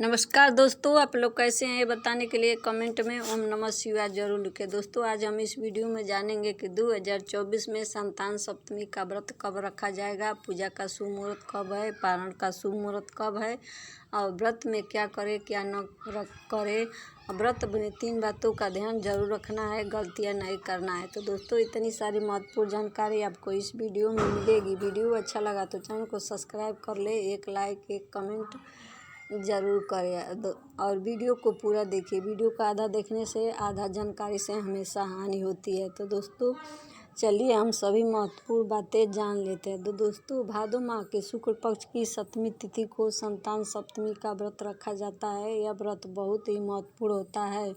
नमस्कार दोस्तों, आप लोग कैसे हैं ये बताने के लिए कमेंट में ओम नमः शिवाय जरूर लिखें। दोस्तों, आज हम इस वीडियो में जानेंगे कि 2024 में संतान सप्तमी का व्रत कब रखा जाएगा, पूजा का शुभ मुहूर्त कब है, पारण का शुभ मुहूर्त कब है और व्रत में क्या करें क्या न करें। व्रत में 3 बातों का ध्यान जरूर रखना है, गलतियां नहीं करना है। तो दोस्तों, इतनी सारी महत्वपूर्ण जानकारी आपको इस वीडियो में मिलेगी। वीडियो अच्छा लगा तो चैनल को सब्सक्राइब कर ले, एक लाइक एक कमेंट ज़रूर करें और वीडियो को पूरा देखिए। वीडियो का आधा देखने से आधा जानकारी से हमेशा हानि होती है। तो दोस्तों, चलिए हम सभी महत्वपूर्ण बातें जान लेते हैं। तो दोस्तों, भादो माह के शुक्ल पक्ष की सप्तमी तिथि को संतान सप्तमी का व्रत रखा जाता है। यह व्रत बहुत ही महत्वपूर्ण होता है।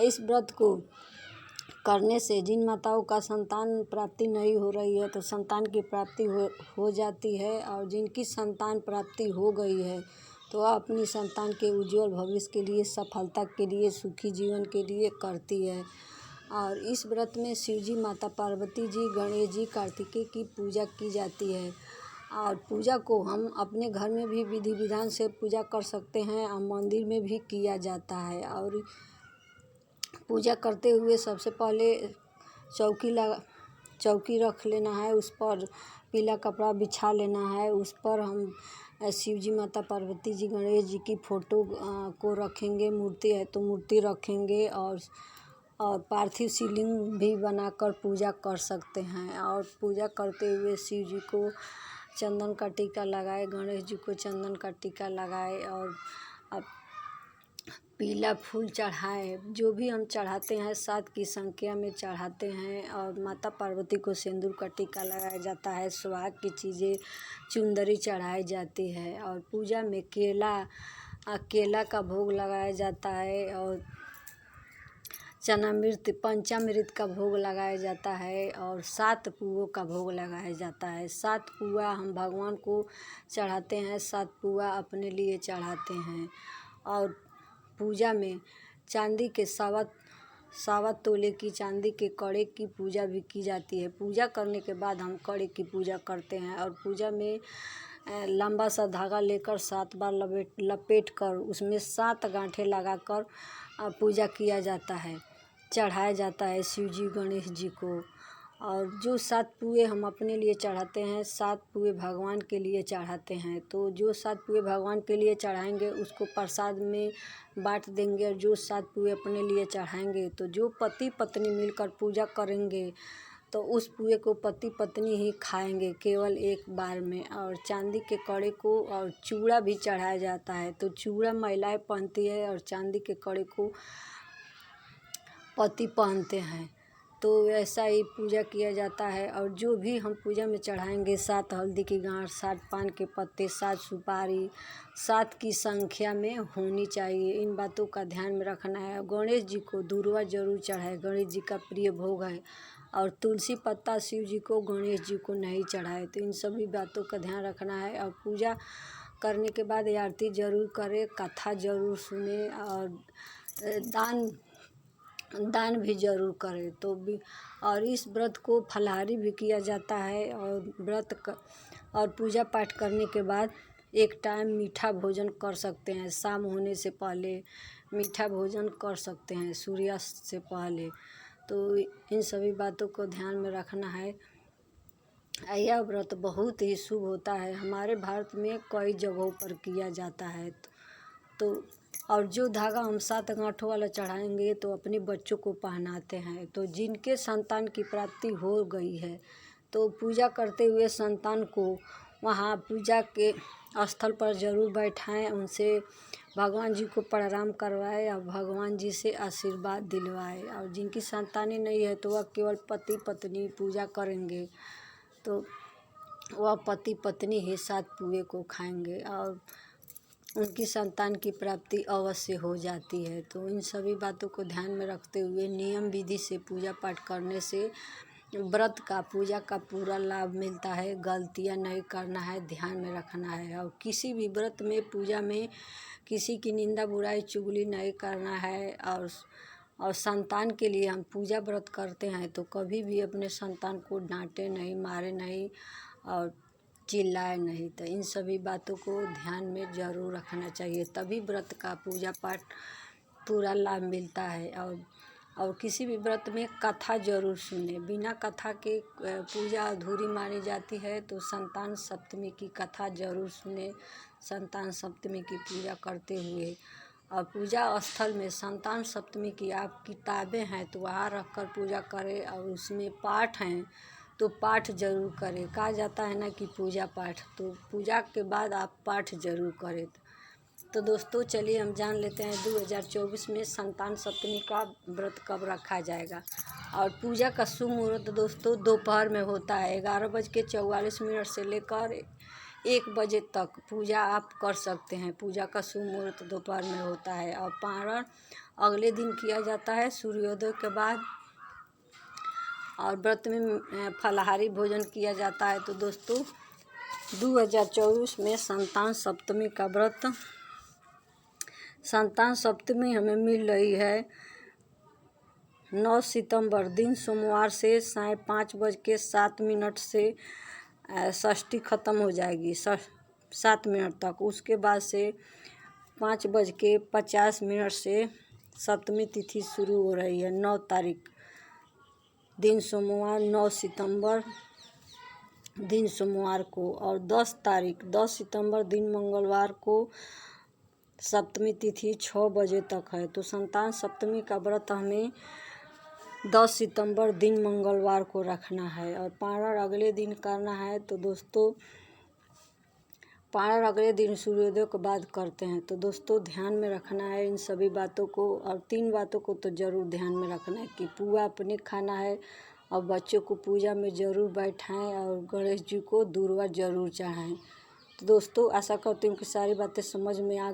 इस व्रत को करने से जिन माताओं का संतान प्राप्ति नहीं हो रही है तो संतान की प्राप्ति हो जाती है, और जिनकी संतान प्राप्ति हो गई है तो वह अपनी संतान के उज्जवल भविष्य के लिए, सफलता के लिए, सुखी जीवन के लिए करती है। और इस व्रत में शिव जी, माता पार्वती जी, गणेश जी, कार्तिकेय की पूजा की जाती है। और पूजा को हम अपने घर में भी विधि विधान से पूजा कर सकते हैं और मंदिर में भी किया जाता है। और पूजा करते हुए सबसे पहले चौकी रख लेना है, उस पर पीला कपड़ा बिछा लेना है। उस पर हम शिव जी, माता पार्वती जी, गणेश जी की फ़ोटो को रखेंगे। मूर्ति है तो मूर्ति रखेंगे और पार्थिव शिवलिंग भी बनाकर पूजा कर सकते हैं। और पूजा करते हुए शिव जी को चंदन का टीका लगाए, गणेश जी को चंदन का टीका लगाए और पीला फूल चढ़ाए। जो भी हम चढ़ाते हैं 7 की संख्या में चढ़ाते हैं। और माता पार्वती को सिंदूर का टीका लगाया जाता है, सुहाग की चीज़ें, चुंदरी चढ़ाई जाती है। और पूजा में केला का भोग लगाया जाता है और चनामृत, पंचामृत का भोग लगाया जाता है और 7 पुओं का भोग लगाया जाता है। 7 पुआ हम भगवान को चढ़ाते हैं, 7 पुआ अपने लिए चढ़ाते हैं। और पूजा में चांदी के सवा तोले की चांदी के कड़े की पूजा भी की जाती है। पूजा करने के बाद हम कड़े की पूजा करते हैं। और पूजा में लंबा सा धागा लेकर 7 बार लपेट कर उसमें 7 गांठें लगाकर पूजा किया जाता है, चढ़ाया जाता है शिव जी, गणेश जी को। और जो 7 पुए हम अपने लिए चढ़ाते हैं, 7 पुए भगवान के लिए चढ़ाते हैं। तो जो 7 पुए भगवान के लिए चढ़ाएंगे उसको प्रसाद में बांट देंगे। और जो 7 पुए अपने लिए चढ़ाएंगे तो जो पति पत्नी मिलकर पूजा करेंगे तो उस पुए को पति पत्नी ही खाएंगे केवल एक बार में। और चांदी के कड़े को और चूड़ा भी चढ़ाया जाता है। तो चूड़ा महिलाएं पहनती है और चांदी के कड़े को पति पहनते हैं। तो ऐसा ही पूजा किया जाता है। और जो भी हम पूजा में चढ़ाएंगे, 7 हल्दी की गांठ, 7 पान के पत्ते, 7 सुपारी, 7 की संख्या में होनी चाहिए। इन बातों का ध्यान में रखना है। गणेश जी को दूर्वा जरूर चढ़ाए, गणेश जी का प्रिय भोग है। और तुलसी पत्ता शिव जी को, गणेश जी को नहीं चढ़ाए। तो इन सभी बातों का ध्यान रखना है। और पूजा करने के बाद आरती जरूर करें, कथा जरूर सुने और दान भी जरूर करें। तो भी और इस व्रत को फलाहारी भी किया जाता है। और पूजा पाठ करने के बाद एक टाइम मीठा भोजन कर सकते हैं। शाम होने से पहले मीठा भोजन कर सकते हैं, सूर्यास्त से पहले। तो इन सभी बातों को ध्यान में रखना है। यह व्रत बहुत ही शुभ होता है। हमारे भारत में कई जगहों पर किया जाता है। तो और जो धागा हम 7 गांठों वाला चढ़ाएंगे तो अपने बच्चों को पहनाते हैं। तो जिनके संतान की प्राप्ति हो गई है तो पूजा करते हुए संतान को वहाँ पूजा के स्थल पर ज़रूर बैठाएं, उनसे भगवान जी को प्रणाम करवाएं और भगवान जी से आशीर्वाद दिलवाएं। और जिनकी संतानें नहीं है तो वह केवल पति पत्नी पूजा करेंगे तो वह पति पत्नी ही 7 पुए को खाएंगे और उनकी संतान की प्राप्ति अवश्य हो जाती है। तो इन सभी बातों को ध्यान में रखते हुए नियम विधि से पूजा पाठ करने से व्रत का, पूजा का पूरा लाभ मिलता है। गलतियां नहीं करना है, ध्यान में रखना है। और किसी भी व्रत में, पूजा में किसी की निंदा बुराई चुगली नहीं करना है। और संतान के लिए हम पूजा व्रत करते हैं तो कभी भी अपने संतान को डांटे नहीं, मारे नहीं। और चिल्लाए नहीं। तो इन सभी बातों को ध्यान में ज़रूर रखना चाहिए, तभी व्रत का पूजा पाठ पूरा लाभ मिलता है। और किसी भी व्रत में कथा ज़रूर सुने, बिना कथा के पूजा अधूरी मानी जाती है। तो संतान सप्तमी की कथा ज़रूर सुने, संतान सप्तमी की पूजा करते हुए। और पूजा स्थल में संतान सप्तमी की आप किताबें हैं तो वहाँ रख कर पूजा करें, और उसमें पाठ हैं तो पाठ ज़रूर करें। कहा जाता है ना कि पूजा पाठ, तो पूजा के बाद आप पाठ ज़रूर करें। तो दोस्तों चलिए हम जान लेते हैं 2024 में संतान सप्तमी का व्रत कब रखा जाएगा। और पूजा का शुभ मुहूर्त दोस्तों दोपहर में होता है, 11:44 से लेकर 1 बजे तक पूजा आप कर सकते हैं। पूजा का शुभ मुहूर्त दोपहर में होता है। और पारण अगले दिन किया जाता है सूर्योदय के बाद। और व्रत में फलाहारी भोजन किया जाता है। तो दोस्तों 2024 में संतान सप्तमी का व्रत, संतान सप्तमी हमें मिल रही है 9 सितंबर दिन सोमवार से 5:07 से षष्ठी ख़त्म हो जाएगी 7 मिनट तक। उसके बाद से 5:50 से सप्तमी तिथि शुरू हो रही है। 9 तारीख दिन सोमवार, 9 सितंबर दिन सोमवार को, और 10 सितंबर दिन मंगलवार को सप्तमी तिथि 6 बजे तक है। तो संतान सप्तमी का व्रत हमें 10 सितंबर दिन मंगलवार को रखना है। और पारण अगले दिन करना है। तो दोस्तों पारण अगले दिन सूर्योदय के बाद करते हैं। तो दोस्तों ध्यान में रखना है इन सभी बातों को। और 3 बातों को तो ज़रूर ध्यान में रखना है कि पुआ अपने खाना है, और बच्चों को पूजा में ज़रूर बैठाएं, और गणेश जी को दूर्वा ज़रूर चढ़ाएं। तो दोस्तों आशा करती हूँ कि सारी बातें समझ में आ